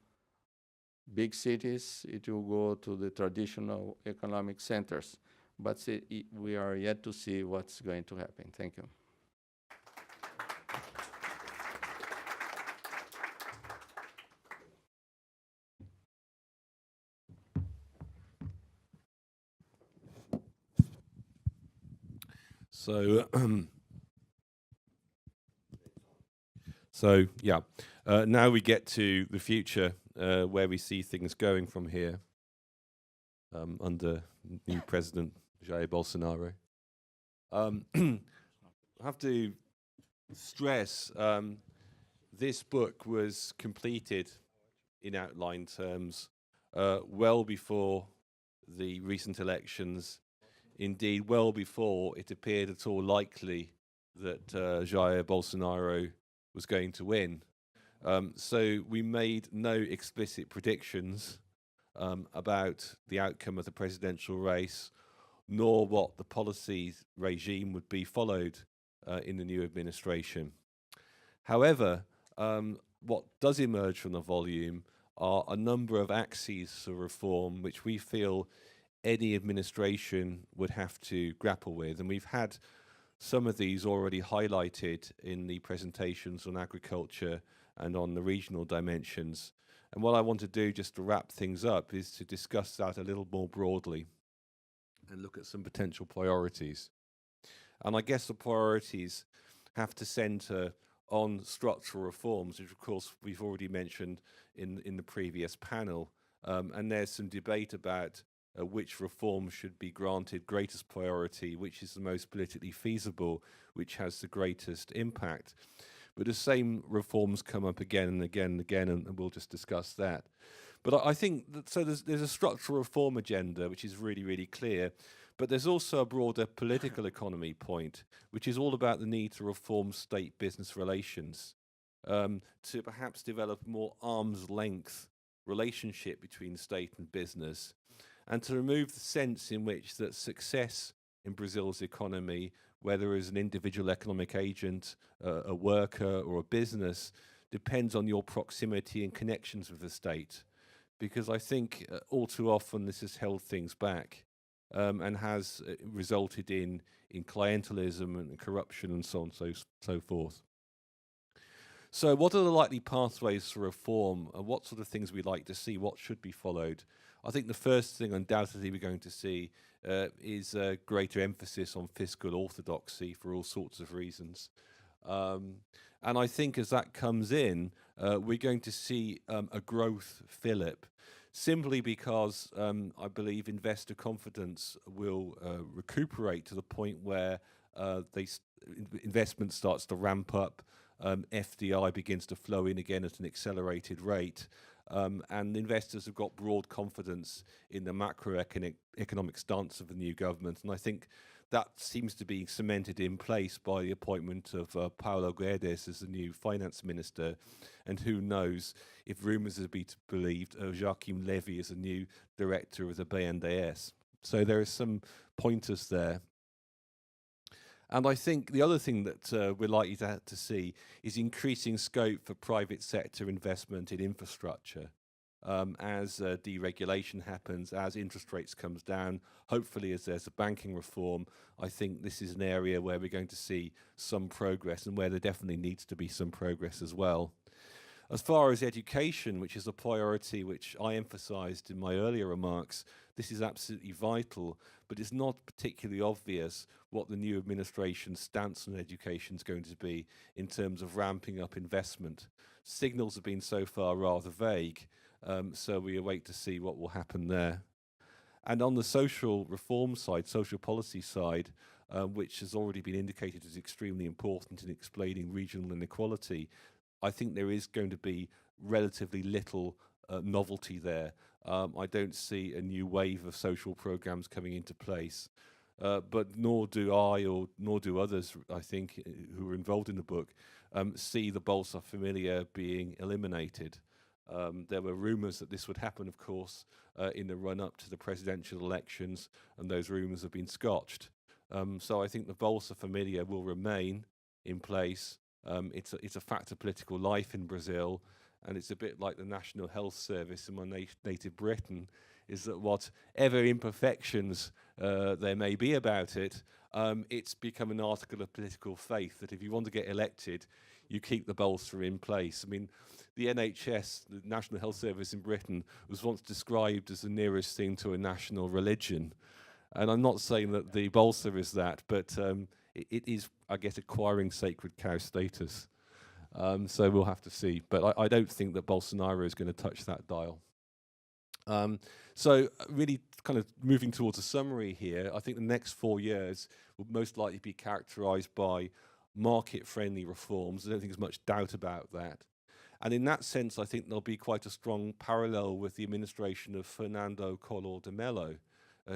big cities, it will go to the traditional economic centers. But we are yet to see what's going to happen. Thank you. So yeah, now we get to the future, where we see things going from here under new President Jair Bolsonaro. I have to stress this book was completed in outline terms well before the recent elections. Indeed, well before it appeared at all likely that Jair Bolsonaro was going to win. So we made no explicit predictions about the outcome of the presidential race, nor what the policy regime would be followed in the new administration. However, what does emerge from the volume are a number of axes of reform which we feel any administration would have to grapple with. And we've had some of these already highlighted in the presentations on agriculture and on the regional dimensions. And what I want to do, just to wrap things up, is to discuss that a little more broadly and look at some potential priorities. And I guess the priorities have to center on structural reforms, which of course we've already mentioned in the previous panel. And there's some debate about which reforms should be granted greatest priority, which is the most politically feasible, which has the greatest impact. But the same reforms come up again and again and again, and we'll just discuss that. But I think that, so there's a structural reform agenda which is really, really clear, but there's also a broader political economy point, which is all about the need to reform state-business relations, to perhaps develop more arm's length relationship between state and business, and to remove the sense in which that success in Brazil's economy, whether as an individual economic agent, a worker or a business, depends on your proximity and connections with the state. Because I think all too often this has held things back, and has resulted in clientelism and corruption and so on and so forth. So what are the likely pathways to reform, and what sort of things we'd like to see, what should be followed? I think the first thing undoubtedly we're going to see is a greater emphasis on fiscal orthodoxy for all sorts of reasons. And I think as that comes in, we're going to see a growth fillip, simply because I believe investor confidence will recuperate to the point where investment starts to ramp up, FDI begins to flow in again at an accelerated rate, and investors have got broad confidence in the macroeconomic stance of the new government. And I think that seems to be cemented in place by the appointment of Paulo Guedes as the new finance minister. And who knows, if rumours are to be believed, Joaquim Levy is a new director of the BNDES. So there are some pointers there. And I think the other thing that we're likely to see is increasing scope for private sector investment in infrastructure. As deregulation happens, as interest rates comes down, hopefully as there's a banking reform, I think this is an area where we're going to see some progress, and where there definitely needs to be some progress as well. As far as education, which is a priority which I emphasised in my earlier remarks, this is absolutely vital, but it's not particularly obvious what the new administration's stance on education is going to be in terms of ramping up investment. Signals have been so far rather vague, so we await to see what will happen there. And on the social reform side, social policy side, which has already been indicated as extremely important in explaining regional inequality, I think there is going to be relatively little novelty there. I don't see a new wave of social programs coming into place, but nor do I, or nor do others, I think, who are involved in the book, see the Bolsa Familia being eliminated. There were rumours that this would happen, of course, in the run-up to the presidential elections, and those rumours have been scotched. So I think the Bolsa Familia will remain in place. It's a fact of political life in Brazil, and it's a bit like the National Health Service in my native Britain, is that whatever imperfections there may be about it, it's become an article of political faith that if you want to get elected, you keep the Bolsa in place. I mean, the NHS, the National Health Service in Britain, was once described as the nearest thing to a national religion. And I'm not saying that the Bolsa is that, but it is, I guess, acquiring sacred cow status. So we'll have to see. But I don't think that Bolsonaro is going to touch that dial. So really kind of moving towards a summary here, I think the next 4 years will most likely be characterized by market-friendly reforms. I don't think there's much doubt about that. And in that sense, I think there'll be quite a strong parallel with the administration of Fernando Collor de Mello,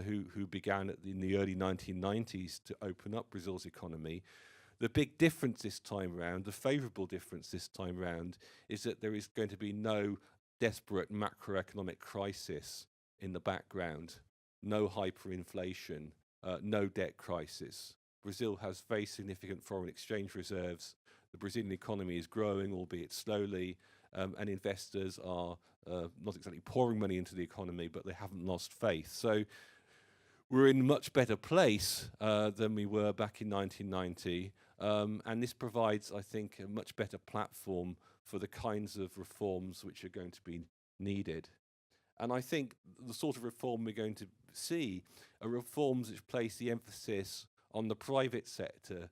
who began in the early 1990s to open up Brazil's economy. The big difference this time round, the favourable difference this time round, is that there is going to be no desperate macroeconomic crisis in the background, no hyperinflation, no debt crisis. Brazil has very significant foreign exchange reserves. The Brazilian economy is growing, albeit slowly, and investors are not exactly pouring money into the economy, but they haven't lost faith. So we're in a much better place than we were back in 1990, and this provides, I think, a much better platform for the kinds of reforms which are going to be needed. And I think the sort of reform we're going to see are reforms which place the emphasis on the private sector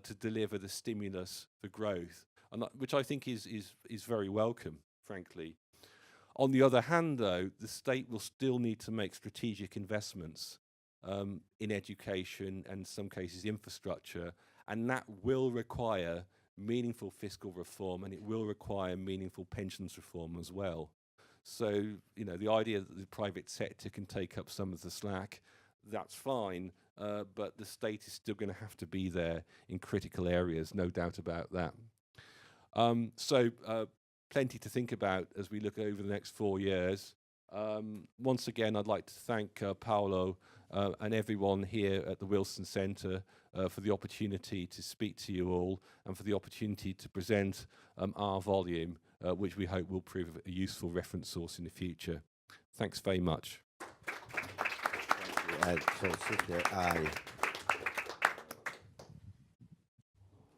to deliver the stimulus for growth, and which I think is very welcome, frankly. On the other hand, though, the state will still need to make strategic investments in education and in some cases infrastructure, and that will require meaningful fiscal reform, and it will require meaningful pensions reform as well. So, you know, the idea that the private sector can take up some of the slack, that's fine, but the state is still going to have to be there in critical areas, no doubt about that. Plenty to think about as we look over the next 4 years. Once again, I'd like to thank Paolo and everyone here at the Wilson Centre for the opportunity to speak to you all and for the opportunity to present our volume, which we hope will prove a useful reference source in the future. Thanks very much.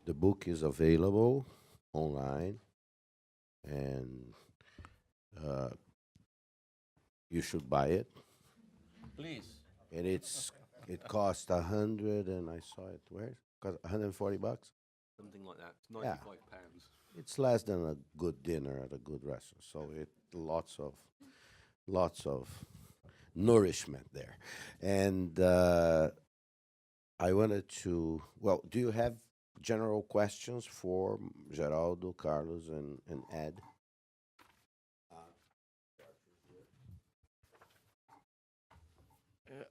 The book is available online, and you should buy it. Please. And it cost 100, and I saw it where? Cost $140. Something like that. £95. It's less than a good dinner at a good restaurant. So lots of nourishment there. And I wanted to, well, do you have general questions for Geraldo, Carlos, and Ed?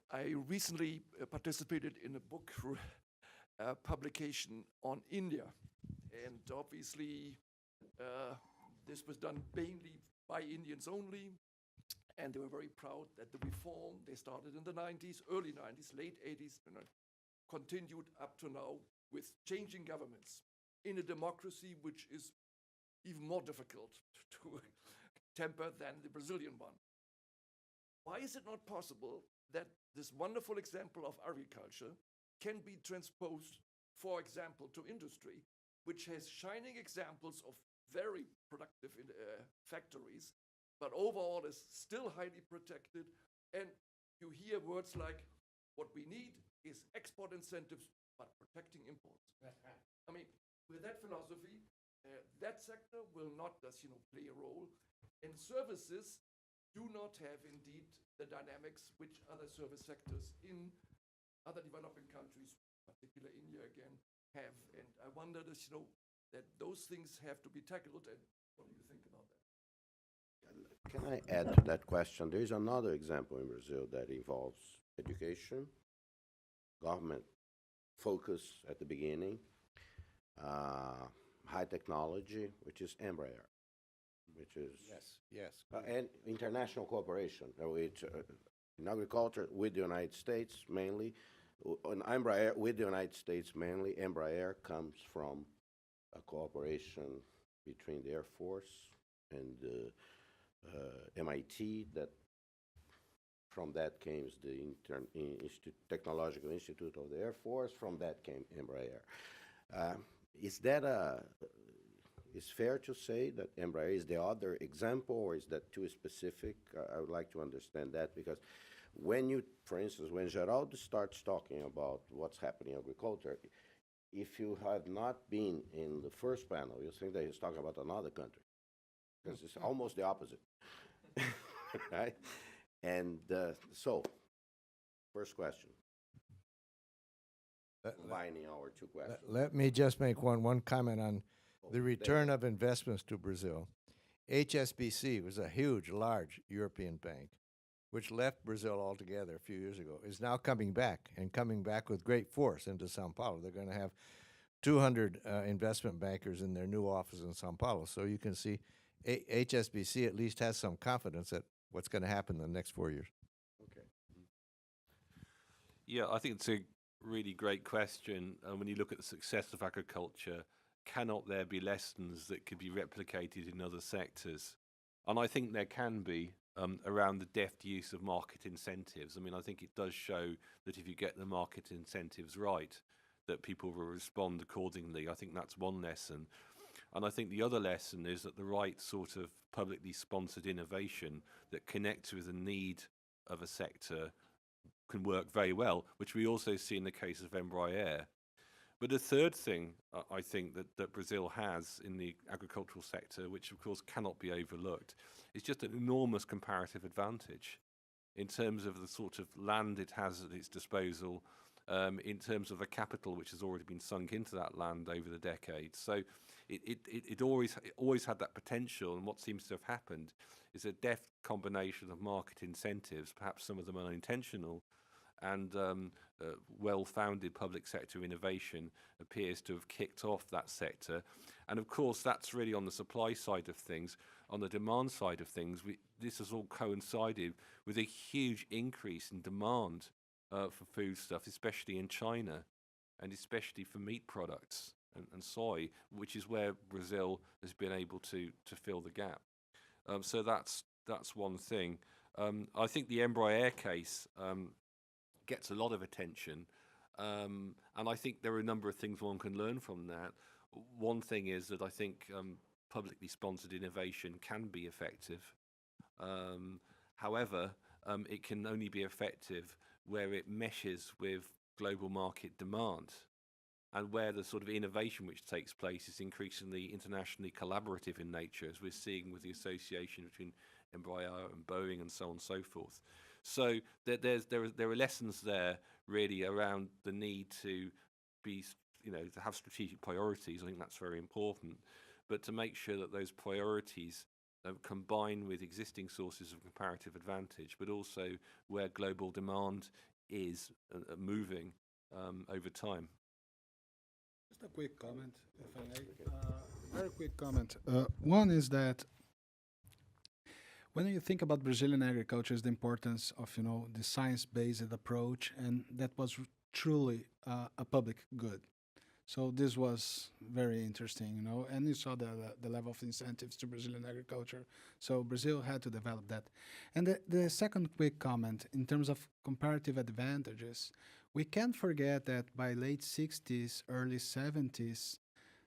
I recently participated in a book publication on India, and obviously this was done mainly by Indians only, and they were very proud that the reform they started in the 90s, early 90s, late 80s, continued up to now with changing governments in a democracy which is even more difficult to temper than the Brazilian one. Why is it not possible that this wonderful example of agriculture can be transposed, for example, to industry, which has shining examples of very productive factories, but overall is still highly protected? And you hear words like, what we need is export incentives, but protecting imports. I mean, with that philosophy, that sector will not just, play a role, and services do not have indeed the dynamics which other service sectors in other developing countries, particularly India again, have. And I wonder that those things have to be tackled. And what do you think about that? Can I add to that question? There is another example in Brazil that involves education, government focus at the beginning, high technology, which is Embraer, which is and international cooperation, which in agriculture with the United States mainly, on Embraer with the United States mainly. Embraer comes from a cooperation between the Air Force and MIT. That from that came the Technological Institute of the Air Force. From that came Embraer. Is fair to say that Embraer is the other example, or is that too specific? I would like to understand that, because for instance, when Geraldo starts talking about what's happening in agriculture, if you have not been in the first panel, you think that he's talking about another country, because it's almost the opposite, right? And so, first question. Combining our two questions. Let me just make one comment on the return of investments to Brazil. HSBC was a huge, large European bank, which left Brazil altogether a few years ago, is now coming back, and coming back with great force into Sao Paulo. They're going to have 200 investment bankers in their new office in Sao Paulo. So you can see HSBC at least has some confidence that what's going to happen in the next 4 years. Okay. Yeah, I think it's a really great question. When you look at the success of agriculture, cannot there be lessons that could be replicated in other sectors? And I think there can be, around the deft use of market incentives. I mean, I think it does show that if you get the market incentives right, that people will respond accordingly. I think that's one lesson. And I think the other lesson is that the right sort of publicly sponsored innovation that connects with the need of a sector can work very well, which we also see in the case of Embraer. But the third thing I think that Brazil has in the agricultural sector, which of course cannot be overlooked, is just an enormous comparative advantage in terms of the sort of land it has at its disposal, in terms of the capital which has already been sunk into that land over the decades. So it always had that potential, and what seems to have happened is a deft combination of market incentives, perhaps some of them unintentional, and well-founded public sector innovation appears to have kicked off that sector. And of course, that's really on the supply side of things. On the demand side of things, this has all coincided with a huge increase in demand for foodstuffs, especially in China, and especially for meat products and soy, which is where Brazil has been able to fill the gap. So that's one thing. I think the Embraer case gets a lot of attention, and I think there are a number of things one can learn from that. One thing is that I think publicly sponsored innovation can be effective. However, it can only be effective where it meshes with global market demand, and where the sort of innovation which takes place is increasingly internationally collaborative in nature, as we're seeing with the association between Embraer and Boeing and so on and so forth. So there are lessons there really around the need to be, to have strategic priorities. I think that's very important, but to make sure that those priorities combine with existing sources of comparative advantage, but also where global demand is moving over time. Just a quick comment, if I may. Very quick comment. One is that when you think about Brazilian agriculture, is the importance of the science-based approach, and that was truly a public good. So this was very interesting, and you saw the level of incentives to Brazilian agriculture. So Brazil had to develop that. And the second quick comment, in terms of comparative advantages, we can't forget that by late 60s, early 70s,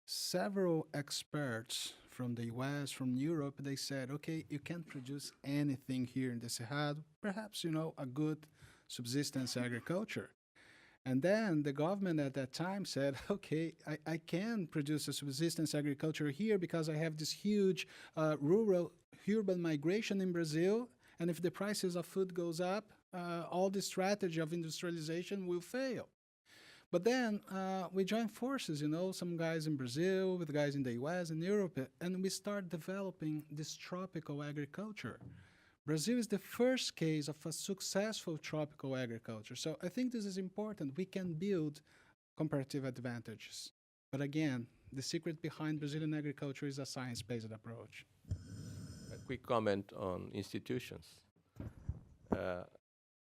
several experts from the US, from Europe, they said, okay, you can't produce anything here in the Cerrado, perhaps, a good subsistence agriculture. And then the government at that time said, okay, I can produce a subsistence agriculture here because I have this huge urban migration in Brazil, and if the prices of food goes up, all the strategy of industrialization will fail. But then we joined forces, some guys in Brazil with guys in the US and Europe, and we start developing this tropical agriculture. Brazil is the first case of a successful tropical agriculture. So I think this is important. We can build comparative advantages. But again, the secret behind Brazilian agriculture is a science-based approach. A quick comment on institutions.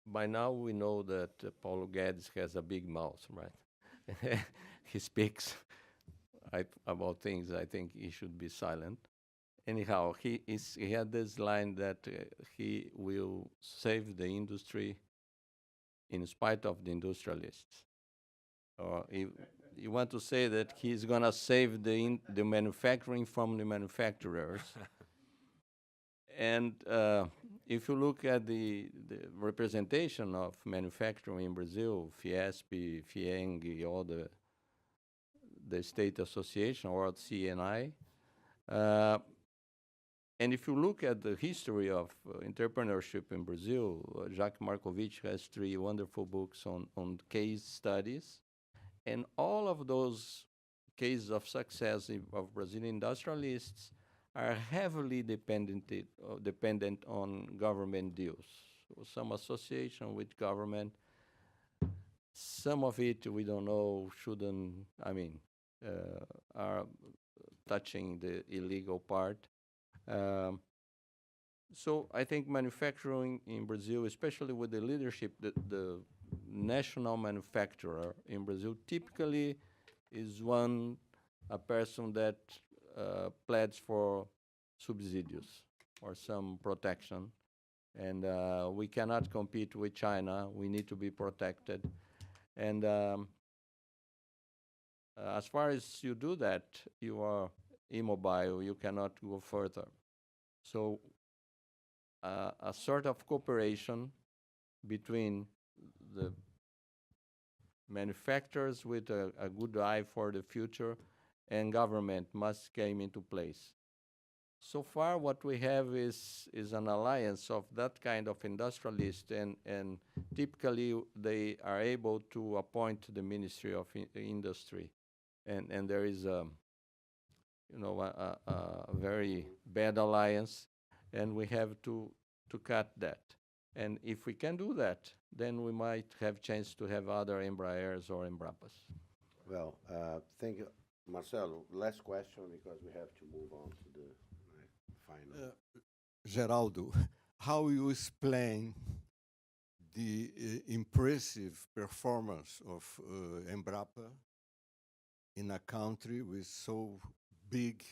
By now we know that Paulo Guedes has a big mouth, right? He speaks about things I think he should be silent. Anyhow, he had this line that he will save the industry in spite of the industrialists. Or you want to say that he's going to save the manufacturing from the manufacturers. And if you look at the representation of manufacturing in Brazil, Fiesp, FIENG, all the state association, or CNI, and if you look at the history of entrepreneurship in Brazil, Jacques Markovitch has 3 wonderful books on case studies, and all of those cases of success of Brazilian industrialists are heavily dependent on government deals. So some association with government, some of it we don't know, are touching the illegal part. So I think manufacturing in Brazil, especially with the leadership, the national manufacturer in Brazil typically is a person that pleads for subsidies or some protection. And we cannot compete with China. We need to be protected. And as far as you do that, you are immobile, you cannot go further. So a sort of cooperation between the manufacturers with a good eye for the future and government must come into place. So far what we have is an alliance of that kind of industrialist, and typically they are able to appoint the Ministry of Industry. And there is a very bad alliance, and we have to cut that. And if we can do that, then we might have chance to have other Embraers or Embrapas. Well, thank you. Marcelo, last question because we have to move on to the final. Geraldo, how you explain the impressive performance of Embrapa in a country with so big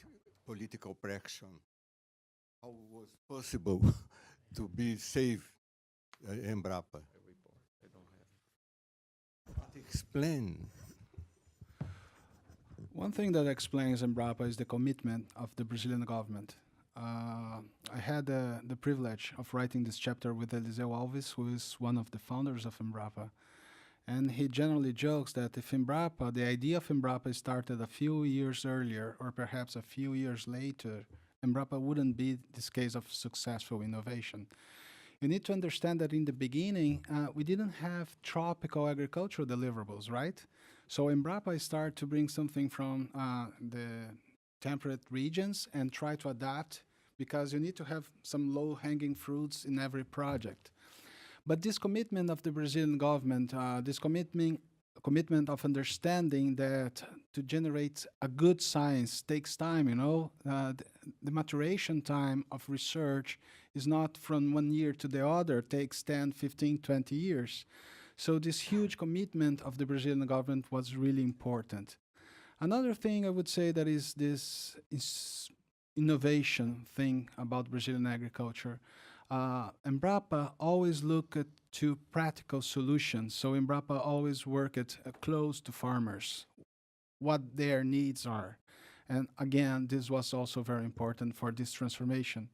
political pressure? How was it possible to be saved Embrapa? What explain? One thing that explains Embrapa is the commitment of the Brazilian government. I had the privilege of writing this chapter with Eliseu Alves, who is one of the founders of Embrapa. And he generally jokes that if Embrapa, the idea of Embrapa started a few years earlier, or perhaps a few years later, Embrapa wouldn't be this case of successful innovation. You need to understand that in the beginning, we didn't have tropical agricultural deliverables, right? So Embrapa started to bring something from the temperate regions and try to adapt, because you need to have some low-hanging fruits in every project. But this commitment of the Brazilian government, this commitment of understanding that to generate a good science takes time, you know. The maturation time of research is not from 1 year to the other, it takes 10, 15, 20 years. So this huge commitment of the Brazilian government was really important. Another thing I would say that is this innovation thing about Brazilian agriculture. Embrapa always look to practical solutions. So Embrapa always work close to farmers, what their needs are. And again, this was also very important for this transformation.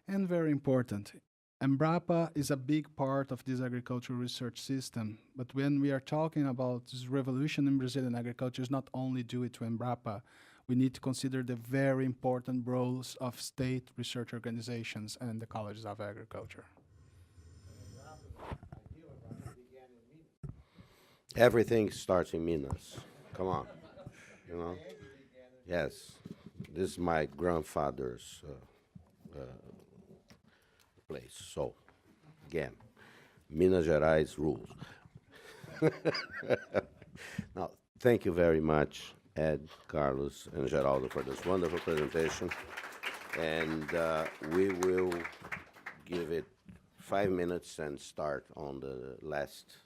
And very important, Embrapa is a big part of this agricultural research system. But when we are talking about this revolution in Brazilian agriculture, it's not only due to Embrapa. We need to consider the very important roles of state research organizations and the colleges of agriculture. Everything starts in Minas. Come on, you know. Yes, this is my grandfather's place. So, again, Minas Gerais rules. Now, thank you very much, Ed, Carlos, and Geraldo, for this wonderful presentation. And we will give it 5 minutes and start on the last